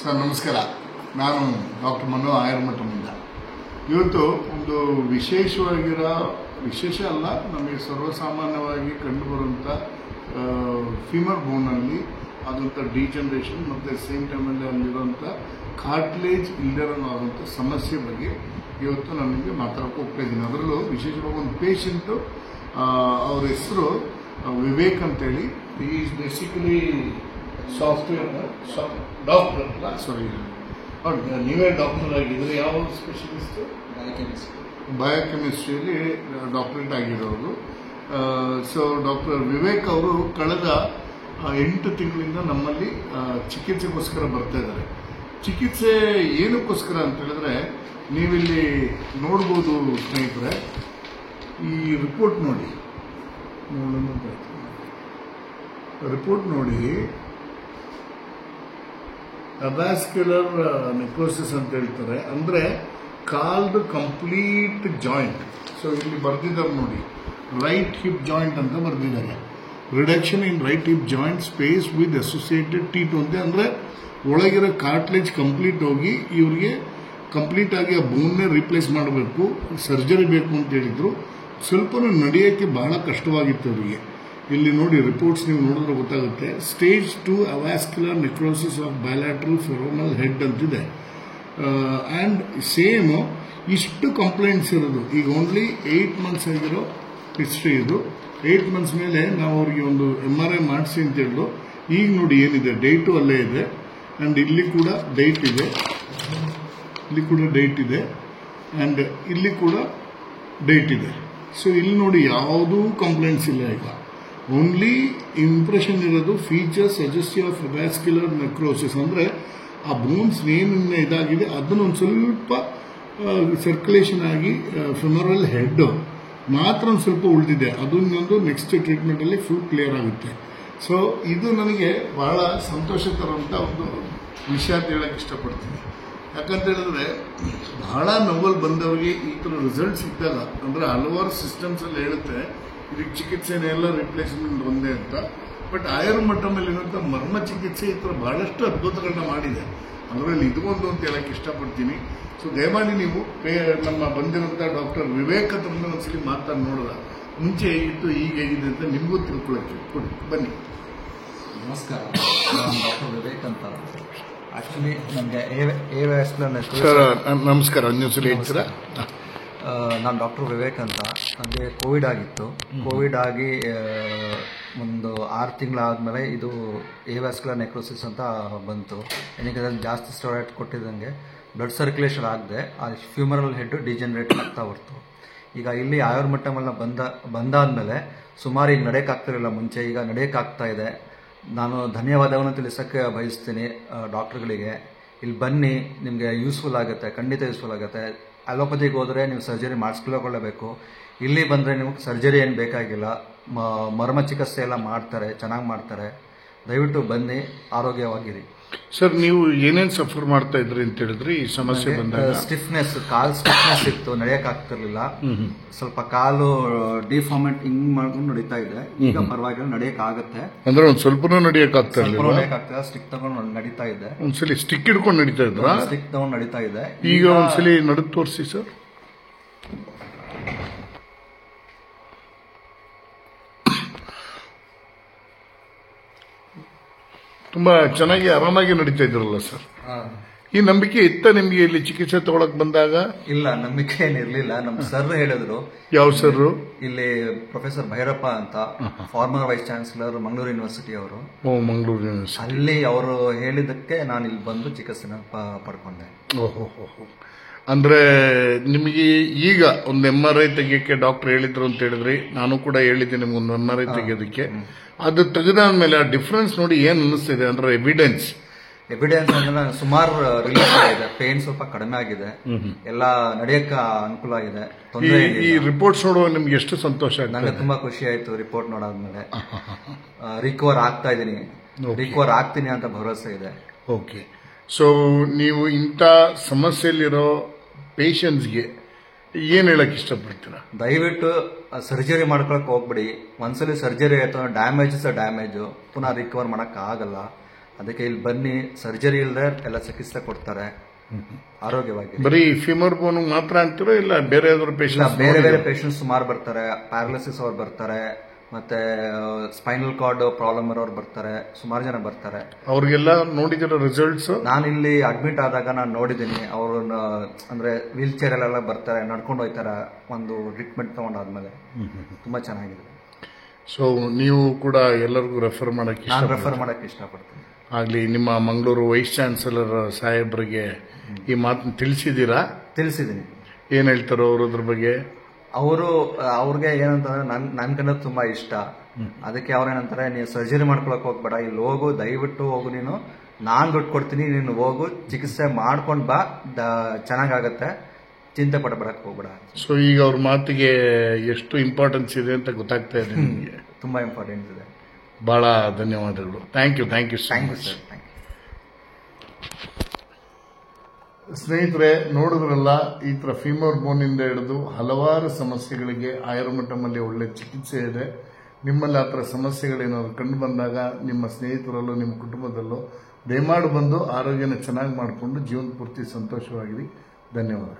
Sir ನಮಸ್ಕಾರ. ನಾನು doctor Manu ಆಯುರ್ಮಠದಿಂದ. ಇವತ್ತು ಒಂದು ವಿಶೇಷ ಅಲ್ಲ, ನಮಗೆ ಸರ್ವಸಾಮಾನ್ಯವಾಗಿ ಕಂಡುಬರುವಂಥ ಫೀಮರ್ ಬೋನಲ್ಲಿ ಆದಂಥ ಡಿಜನರೇಷನ್ ಮತ್ತು ಸೇಮ್ ಟೈಮಲ್ಲಿ ಅಲ್ಲಿರುವಂಥ ಕಾರ್ಟ್ಲೇಜ್ ಇಲ್ದಿರೋಂಥ ಸಮಸ್ಯೆ ಬಗ್ಗೆ ಇವತ್ತು ನಾನು ನಿಮಗೆ ಮಾತಾಡೋಕೆ ಹೋಗ್ತಾ ಇದ್ದೀನಿ. ಅದರಲ್ಲೂ ವಿಶೇಷವಾಗಿ ಒಂದು ಪೇಷಂಟು, ಅವ್ರ ಹೆಸರು ವಿವೇಕ್ ಅಂತೇಳಿ. Is basically software doctor. Sorry, ನೀವೇ ಡಾಕ್ಟರ್ ಆಗಿದ್ರೆ ಯಾವ ಸ್ಪೆಷಲಿಸ್ಟ್? ಬಯೋಕೆಮಿಸ್ಟ್ರಿಯಲ್ಲಿ ಡಾಕ್ಟರೇಟ್ ಆಗಿರೋರು. ಸೊ ಡಾಕ್ಟರ್ ವಿವೇಕ್ ಅವರು ಕಳೆದ 8 ತಿಂಗಳಿಂದ ನಮ್ಮಲ್ಲಿ ಚಿಕಿತ್ಸೆಗೋಸ್ಕರ ಬರ್ತಾ ಇದ್ದಾರೆ. ಚಿಕಿತ್ಸೆ ಏನಕ್ಕೋಸ್ಕರ ಅಂತ ಹೇಳಿದ್ರೆ, ನೀವಿಲ್ಲಿ ನೋಡ್ಬೋದು ಸ್ನೇಹಿತರೆ, ಈ ರಿಪೋರ್ಟ್ ನೋಡಿ. ಅವಸ್ಕ್ಯುಲರ್ ನೆಕ್ರೋಸಿಸ್ ಅಂತ ಹೇಳ್ತಾರೆ, ಅಂದ್ರೆ ಕಾಲ್ಡ್ ಕಂಪ್ಲೀಟ್ ಜಾಯಿಂಟ್. ಸೊ ಇಲ್ಲಿ ಬರ್ದಿದ್ದಾರೆ ನೋಡಿ, ರೈಟ್ ಹಿಪ್ ಜಾಯಿಂಟ್ ಅಂತ ಬರ್ದಿದ್ದಾರೆ. Reduction in right hip joint space with associated T2 ಅಂತ, ಅಂದ್ರೆ ಒಳಗಿರೋ ಕಾರ್ಟ್ಲೇಜ್ ಕಂಪ್ಲೀಟ್ ಹೋಗಿ ಇವ್ರಿಗೆ ಕಂಪ್ಲೀಟ್ ಆಗಿ ಆ ಬೋನ್ನೇ ರೀಪ್ಲೇಸ್ ಮಾಡಬೇಕು, ಸರ್ಜರಿ ಬೇಕು ಅಂತ ಹೇಳಿದ್ರು. ಸ್ವಲ್ಪ ನಡೆಯೋಕ್ಕೆ ಬಹಳ ಕಷ್ಟವಾಗಿತ್ತು ಅವರಿಗೆ. ಇಲ್ಲಿ ನೋಡಿ ರಿಪೋರ್ಟ್ಸ್ ನೀವು ನೋಡಿದ್ರೆ ಗೊತ್ತಾಗುತ್ತೆ. Stage 2 avascular necrosis of bilateral femoral head ಅಂತಿದೆ. ಆ್ಯಂಡ್ ಸೇಮ್ ಇಷ್ಟು ಕಂಪ್ಲೇಂಟ್ಸ್ ಇರೋದು. ಈಗ ಓನ್ಲಿ 8 ಮಂತ್ಸ್ ಆಗಿರೋ ಹಿಸ್ಟ್ರಿ ಇದು. 8 ಮಂತ್ಸ್ ಮೇಲೆ ನಾವು ಅವ್ರಿಗೆ ಒಂದು MRI ಮಾಡಿಸಿ ಅಂತ ಹೇಳಿದ್ರು. ಈಗ ನೋಡಿ ಏನಿದೆ, ಡೇಟು ಅಲ್ಲೇ ಇದೆ. ಆ್ಯಂಡ್ ಇಲ್ಲಿ ಕೂಡ ಡೇಟ್ ಇದೆ, ಆ್ಯಂಡ್ ಇಲ್ಲಿ ಕೂಡ ಡೇಟ್ ಇದೆ. ಸೊ ಇಲ್ಲಿ ನೋಡಿ ಯಾವುದೂ ಕಂಪ್ಲೇಂಟ್ಸ್ ಇಲ್ಲ. ಈಗ ಓನ್ಲಿ ಇಂಪ್ರೆಷನ್ ಇರೋದು ಫೀಚರ್ಸ್ ಸಜೆಸ್ಟಿವ್ ಆಫ್ ಅವಸ್ಕ್ಯುಲರ್ ನೆಕ್ರೋಸಿಸ್, ಅಂದರೆ ಆ ಬೋನ್ಸ್ ಏನಿನ್ನ ಇದಾಗಿದೆ ಅದನ್ನೊಂದು ಸ್ವಲ್ಪ ಸರ್ಕ್ಯುಲೇಷನ್ ಆಗಿ ಫೆಮರಲ್ ಹೆಡ್ ಮಾತ್ರ ಒಂದು ಸ್ವಲ್ಪ ಉಳಿದಿದೆ. ಅದನ್ನೊಂದು ನೆಕ್ಸ್ಟ್ ಟ್ರೀಟ್ಮೆಂಟಲ್ಲಿ ಫುಲ್ ಕ್ಲಿಯರ್ ಆಗುತ್ತೆ. ಸೊ ಇದು ನನಗೆ ಬಹಳ ಸಂತೋಷ ತರುವಂಥ ಒಂದು ವಿಷಯ ಅಂತ ಹೇಳಕ್ಕೆ ಇಷ್ಟಪಡ್ತೀನಿ. ಯಾಕಂತ ಹೇಳಿದ್ರೆ, ಬಹಳ ನೋವಲ್ಲಿ ಬಂದವರಿಗೆ ಈ ಥರ ರಿಸಲ್ಟ್ ಸಿಕ್ಕಿದಾಗ, ಅಂದರೆ ಹಲವಾರು ಸಿಸ್ಟಮ್ಸಲ್ಲಿ ಹೇಳುತ್ತೆ ಇದಕ್ಕೆ ಚಿಕಿತ್ಸೆನೆಲ್ಲ ರಿಪ್ಲೇಸ್ಮೆಂಟ್ ಒಂದೇ ಅಂತ. ಬಟ್ ಆಯುರ್ಮಠ ಮೇಲಿರುವಂಥ ಮರ್ಮ ಚಿಕಿತ್ಸೆ ಈ ಥರ ಬಹಳಷ್ಟು ಅದ್ಭುತಗಳನ್ನ ಮಾಡಿದೆ. ಅದರಲ್ಲಿ ಇದು ಒಂದು ಅಂತ ಹೇಳಕ್ಕೆ ಇಷ್ಟಪಡ್ತೀನಿ. ಸೊ ದಯಮಾಡಿ ನೀವು ನಮ್ಮ ಬಂದಿರುವಂಥ ಡಾಕ್ಟರ್ ವಿವೇಕ್ ಹತ್ರದಿಂದ ಒಂದ್ಸಲಿ ಮಾತಾಡಿ ನೋಡಿದ, ಮುಂಚೆ ಹೇಗಿತ್ತು ಈಗ ಹೇಗಿದೆ ಅಂತ ನಿಮಗೂ ತಿಳ್ಕೊಳ್ಳೋಕ್ಕೆ ಕೊಡಿ. ಬನ್ನಿ. ನಮಸ್ಕಾರ, ನಾನು ಡಾಕ್ಟರ್ ವಿವೇಕ್ ಅಂತ. ಆ್ಯಕ್ಚುಲಿ ನನಗೆ ನಮಸ್ಕಾರ. ಒಂದೊಂದ್ಸಲಿ ಹೇಳ್ತೀರಾ? ನಾನು ಡಾಕ್ಟರ್ ವಿವೇಕ್ ಅಂತ. ನನಗೆ ಕೋವಿಡ್ ಆಗಿತ್ತು. ಕೋವಿಡ್ ಆಗಿ ಒಂದು 6 ತಿಂಗಳಾದಮೇಲೆ ಇದು ಅವಸ್ಕ್ಯುಲರ್ ನೆಕ್ರೋಸಿಸ್ ಅಂತ ಬಂತು. ಏನಕ್ಕೆ ಜಾಸ್ತಿ ಸ್ಟೆರಾಯ್ಡ್ ಕೊಟ್ಟಿದ್ದಂಗೆ ಬ್ಲಡ್ ಸರ್ಕ್ಯುಲೇಷನ್ ಆಗದೆ ಆ ಫ್ಯೂಮರಲ್ ಹೆಡ್ ಡಿಜನರೇಟ್ ಆಗ್ತಾ ಬರ್ತು. ಈಗ ಇಲ್ಲಿ ಆಯುರ್ಮಠ ಮೇಲೆ ಬಂದಾದ್ಮೇಲೆ ಸುಮಾರು ಈಗ ನಡೆಯೋಕ್ಕಾಗ್ತಿರಲಿಲ್ಲ ಮುಂಚೆ, ಈಗ ನಡೆಯೋಕ್ಕಾಗ್ತಾ ಇದೆ. ನಾನು ಧನ್ಯವಾದವನ್ನು ತಿಳಿಸೋಕ್ಕೆ ಬಯಸ್ತೀನಿ ಡಾಕ್ಟ್ರುಗಳಿಗೆ. ಇಲ್ಲಿ ಬನ್ನಿ, ನಿಮಗೆ ಯೂಸ್ಫುಲ್ ಆಗುತ್ತೆ, ಖಂಡಿತ ಯೂಸ್ಫುಲ್ ಆಗುತ್ತೆ. ಅಲೋಪತಿಗೆ ಹೋದರೆ ನೀವು ಸರ್ಜರಿ ಮಾಡಿಸ್ಕೊಳ್ಳಬೇಕು. ಇಲ್ಲಿ ಬಂದರೆ ನಿಮಗೆ ಸರ್ಜರಿ ಏನು ಬೇಕಾಗಿಲ್ಲ, ಮರ್ಮ ಚಿಕಿತ್ಸೆ ಎಲ್ಲ ಮಾಡ್ತಾರೆ, ಚೆನ್ನಾಗಿ ಮಾಡ್ತಾರೆ. ದಯವಿಟ್ಟು ಬನ್ನಿ, ಆರೋಗ್ಯವಾಗಿರಿ. ಸರ್, ನೀವು ಏನೇನು ಸಫರ್ ಮಾಡ್ತಾ ಇದ್ರಿ ಅಂತ ಹೇಳಿದ್ರಿ ಈ ಸಮಸ್ಯೆ ಬಂದಾಗ? ಸ್ಟಿಫ್ನೆಸ್, ಕಾಲು ಸ್ಟಿಫ್ನೆಸ್ ಇತ್ತು, ನಡೆಯಕ್ಕಾಗ್ತಿರ್ಲಿಲ್ಲ. ಸ್ವಲ್ಪ ಕಾಲು ಡಿಫಾರ್ಮೆಂಟ್ ಹಿಂಗ್ ಮಾಡ್ಕೊಂಡು ನಡೀತಾ ಇದೆ. ಈಗ ಪರವಾಗಿಲ್ಲ, ನಡೆಯಕ್ಕಾಗತ್ತೆ. ಅಂದ್ರೆ ಒಂದ್ ಸ್ವಲ್ಪನೂ ನಡೆಯಕ್ಕಾಗ್ತಾ ಸ್ಟಿಕ್ ತಗೊಂಡು ನಡೀತಾ ಇದೆ. ಒಂದ್ಸಲಿ ಸ್ಟಿಕ್ ಹಿಡ್ಕೊಂಡು ನಡೀತಾ ಇದ್ರ? ಸ್ಟಿಕ್ ತಗೊಂಡು ನಡೀತಾ ಇದೆ. ಈಗ ಒಂದ್ಸಲಿ ನಡುಗ್ ತೋರಿಸಿ ಸರ್. ತುಂಬಾ ಚೆನ್ನಾಗಿ ಆರಾಮಾಗಿ ನಡೀತಾ ಇದ್ರಲ್ಲ ಸರ್? ಈ ನಂಬಿಕೆ ಇತ್ತ ನಿಮ್ಗೆ ಇಲ್ಲಿ ಚಿಕಿತ್ಸೆ ತಗೊಳಕ್ ಬಂದಾಗ? ಇಲ್ಲ, ನಂಬಿಕೆ ಏನಿರ್ಲಿಲ್ಲ. ನಮ್ ಸರ್ ಹೇಳಿದ್ರು. ಯಾವ ಸರ್? ಇಲ್ಲಿ ಪ್ರೊಫೆಸರ್ ಭೈರಪ್ಪ ಅಂತ, farmer vice chancellor, Mangaluru university ಅವರು. ಮಂಗಳೂರು ಯೂನಿವರ್ಸಿಟಿ. ಅಲ್ಲಿ ಅವರು ಹೇಳಿದ್ದಕ್ಕೆ ನಾನು ಇಲ್ಲಿ ಬಂದು ಚಿಕಿತ್ಸೆನ ಪಡ್ಕೊಂಡೆ. ಓಹೋ. ಅಂದ್ರೆ ನಿಮಗೆ ಈಗ ಒಂದು MRI ತೆಗಿಯಕ್ಕೆ ಡಾಕ್ಟರ್ ಹೇಳಿದ್ರು ಅಂತ ಹೇಳಿದ್ರಿ. ನಾನು ಕೂಡ ಹೇಳಿದ್ದೆ ನಿಮ್ಗೊಂದು MRI ತೆಗಿಯೋದಕ್ಕೆ. ಅದು ತೆಗೆದಾದ್ಮೇಲೆ ಆ ಡಿಫ್ರೆನ್ಸ್ ನೋಡಿ ಏನ್ ಅನಿಸ್ತಿದೆ? ಅಂದ್ರೆ ಎವಿಡೆನ್ಸ್ ಅಂದ್ರೆ ಸುಮಾರು ರಿಲೀಫ್ ಆಗಿದೆ, ಪೇನ್ ಸ್ವಲ್ಪ ಕಡಿಮೆ ಆಗಿದೆ, ಎಲ್ಲ ನಡೆಯಕ್ಕೆ ಅನುಕೂಲ ಆಗಿದೆ. ಈ ರಿಪೋರ್ಟ್ಸ್ ನೋಡುವ ನಿಮ್ಗೆ ಎಷ್ಟು ಸಂತೋಷ ಆಗಿದೆ? ನನಗೆ ತುಂಬಾ ಖುಷಿ ಆಯ್ತು ರಿಪೋರ್ಟ್ ನೋಡಾದ್ಮೇಲೆ. ರಿಕವರ್ ಆಗ್ತಾ ಇದೀನಿ, ರಿಕವರ್ ಆಗ್ತೀನಿ ಅಂತ ಭರವಸೆ ಇದೆ. ಓಕೆ. ಸೊ ನೀವು ಇಂಥ ಸಮಸ್ಯೆಯಲ್ಲಿರೋ ಪೇಷಂಟ್ಸ್ಗೆ ಏನ್ ಹೇಳಕ್ ಇಷ್ಟಪಡ್ತೀರಾ? ದಯವಿಟ್ಟು ಸರ್ಜರಿ ಮಾಡ್ಕೊಳಕ್ ಹೋಗ್ಬಿಡಿ. ಒಂದ್ಸಲಿ ಸರ್ಜರಿ ಆಯ್ತು, ಡ್ಯಾಮೇಜ್ ಪುನಃ ರಿಕವರ್ ಮಾಡಕ್ ಆಗಲ್ಲ. ಅದಕ್ಕೆ ಇಲ್ಲಿ ಬನ್ನಿ, ಸರ್ಜರಿ ಇಲ್ಲದೆ ಎಲ್ಲ ಚಿಕಿತ್ಸೆ ಕೊಡ್ತಾರೆ ಆರೋಗ್ಯವಾಗಿ. ಬರೀ ಫಿಮರ್ ಬೋನ್ ಮಾತ್ರ ಅಂತೀರೋ ಇಲ್ಲ ಬೇರೆ ಯಾವ್ದಾದ್ರು ಇಲ್ಲ, ಪೇಷಂಟ್? ಬೇರೆ ಬೇರೆ ಪೇಷಂಟ್ಸ್ ಸುಮಾರು ಬರ್ತಾರೆ. ಪ್ಯಾರಲಿಸಿಸ್ ಅವ್ರು ಬರ್ತಾರೆ, ಮತ್ತೆ ಸ್ಪೈನಲ್ ಕಾರ್ಡ್ ಪ್ರಾಬ್ಲಮ್ ಇರೋರು ಬರ್ತಾರೆ, ಸುಮಾರು ಜನ ಬರ್ತಾರೆ. ಅವ್ರಿಗೆಲ್ಲ ನೋಡಿದಿರೋ ರಿಸಲ್ಟ್ಸ್? ನಾನು ಇಲ್ಲಿ ಅಡ್ಮಿಟ್ ಆದಾಗ ನಾನು ನೋಡಿದ್ದೀನಿ. ಅವ್ರನ್ನ ಅಂದ್ರೆ ವೀಲ್ ಚೇರ್ ಅಲ್ಲೆಲ್ಲ ಬರ್ತಾರೆ, ನಡ್ಕೊಂಡು ಹೋಗ್ತಾರೆ ಒಂದು ಟ್ರೀಟ್ಮೆಂಟ್ ತಗೊಂಡಾದ್ಮೇಲೆ. ತುಂಬಾ ಚೆನ್ನಾಗಿದೆ. ಸೊ ನೀವು ಕೂಡ ಎಲ್ಲರಿಗೂ ರೆಫರ್ ಮಾಡಕ್ಕೆ ನಾನು ರೆಫರ್ ಮಾಡಕ್ಕೆ ಇಷ್ಟಪಡ್ತೀನಿ. ಆಗ್ಲಿ, ನಿಮ್ಮ ಮಂಗಳೂರು ವೈಸ್ ಚಾನ್ಸಲರ್ ಸಾಹೇಬ್ರಿಗೆ ಈ ಮಾತನ್ನ ತಿಳಿಸಿದ್ದೀರಾ? ತಿಳಿಸಿದ್ದೀನಿ. ಏನ್ ಹೇಳ್ತಾರೋ ಅವರು ಅದ್ರ ಬಗ್ಗೆ? ಅವ್ರಿಗೆ ಏನಂತಂದ್ರೆ ನನ್ ಕನ್ನಡ ತುಂಬಾ ಇಷ್ಟ. ಅದಕ್ಕೆ ಅವ್ರೇನಂತಾರೆ, ನೀವು ಸರ್ಜರಿ ಮಾಡ್ಕೊಳಕ್ ಹೋಗ್ಬೇಡ, ಇಲ್ಲಿ ಹೋಗು, ದಯವಿಟ್ಟು ಹೋಗು, ನೀನು ನಾನ್ ದುಡ್ಡು ಕೊಡ್ತೀನಿ, ನೀನು ಹೋಗು, ಚಿಕಿತ್ಸೆ ಮಾಡ್ಕೊಂಡ್ ಬಾ, ಚೆನ್ನಾಗಾಗತ್ತೆ, ಚಿಂತೆ ಪಡಬೇಡಕ್ ಹೋಗ್ಬೇಡ. ಸೊ ಈಗ ಅವ್ರ ಮಾತಿಗೆ ಎಷ್ಟು ಇಂಪಾರ್ಟೆನ್ಸ್ ಇದೆ ಅಂತ ಗೊತ್ತಾಗ್ತಾ ಇದೆ ನಿಮಗೆ. ತುಂಬಾ ಇಂಪಾರ್ಟೆಂಟ್ ಇದೆ. ಬಹಳ ಧನ್ಯವಾದಗಳು. Thank you thank you sir. ಸ್ನೇಹಿತರೆ, ನೋಡಿದ್ರಲ್ಲ, ಈ ತರ ಫೀಮರ್ ಬೋನಿಂದ ಹಿಡಿದು ಹಲವಾರು ಸಮಸ್ಯೆಗಳಿಗೆ ಆಯುರ್ಮಠಮಲ್ಲಿ ಒಳ್ಳೆ ಚಿಕಿತ್ಸೆ ಇದೆ. ನಿಮ್ಮಲ್ಲಿ ಆ ಥರ ಸಮಸ್ಯೆಗಳೇನಾದ್ರು ಕಂಡು ಬಂದಾಗ ನಿಮ್ಮ ಸ್ನೇಹಿತರಲ್ಲೋ ನಿಮ್ಮ ಕುಟುಂಬದಲ್ಲೋ ದಯಮಾಡಿ ಬಂದು ಆರೋಗ್ಯನ ಚೆನ್ನಾಗಿ ಮಾಡಿಕೊಂಡು ಜೀವನ ಪೂರ್ತಿ ಸಂತೋಷವಾಗಿರಿ. ಧನ್ಯವಾದ.